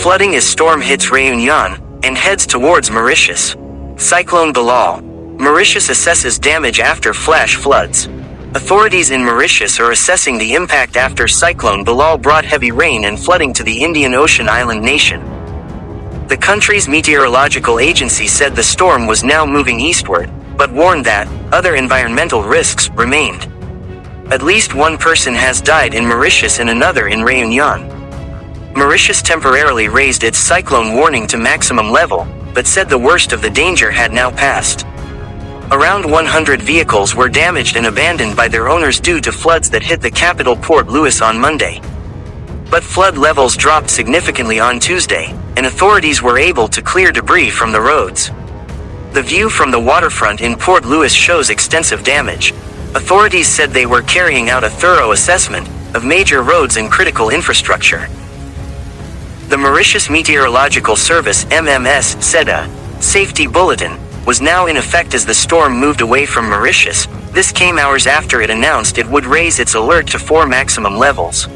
Flooding as storm hits Réunion and heads towards Mauritius. Cyclone Belal. Mauritius assesses damage after flash floods. Authorities in Mauritius are assessing the impact after Cyclone Belal brought heavy rain and flooding to the Indian Ocean island nation. The country's meteorological agency said the storm was now moving eastward, but warned that other environmental risks remained. At least one person has died in Mauritius and another in Réunion. Mauritius temporarily raised its cyclone warning to maximum level, but said the worst of the danger had now passed. Around 100 vehicles were damaged and abandoned by their owners due to floods that hit the capital Port Louis on Monday. But flood levels dropped significantly on Tuesday, and authorities were able to clear debris from the roads. The view from the waterfront in Port Louis shows extensive damage. Authorities said they were carrying out a thorough assessment of major roads and critical infrastructure. The Mauritius Meteorological Service (MMS) said a safety bulletin was now in effect as the storm moved away from Mauritius. This came hours after it announced it would raise its alert to 4 maximum levels.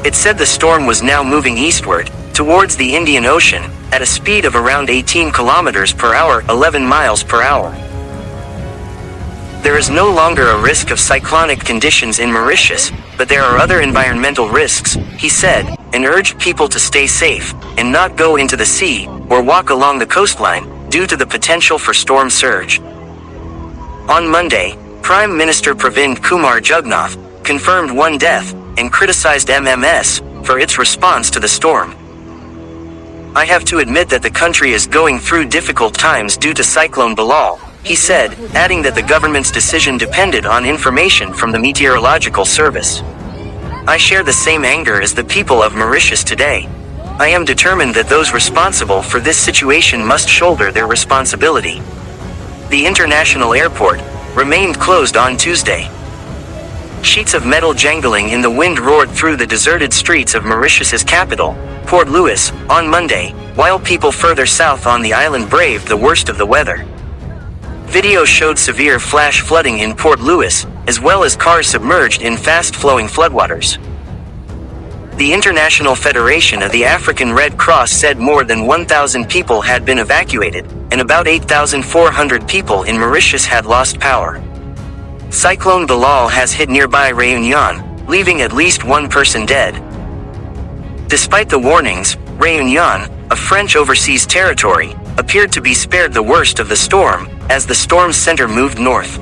It said the storm was now moving eastward, towards the Indian Ocean, at a speed of around 18 kilometers per hour, 11 miles per hour. There is no longer a risk of cyclonic conditions in Mauritius, but there are other environmental risks, he said, and urged people to stay safe, and not go into the sea, or walk along the coastline, due to the potential for storm surge. On Monday, Prime Minister Pravind Kumar Jugnauth confirmed 1 death, and criticized MMS for its response to the storm. "I have to admit that the country is going through difficult times due to Cyclone Belal," he said, adding that the government's decision depended on information from the Meteorological Service. "I share the same anger as the people of Mauritius today. I am determined that those responsible for this situation must shoulder their responsibility." The international airport remained closed on Tuesday. Sheets of metal jangling in the wind roared through the deserted streets of Mauritius's capital, Port Louis, on Monday, while people further south on the island braved the worst of the weather. Video showed severe flash flooding in Port Louis, as well as cars submerged in fast-flowing floodwaters. The International Federation of the African Red Cross said more than 1,000 people had been evacuated, and about 8,400 people in Mauritius had lost power. Cyclone Belal has hit nearby Réunion, leaving at least 1 person dead. Despite the warnings, Réunion, a French overseas territory, appeared to be spared the worst of the storm, as the storm's center moved north.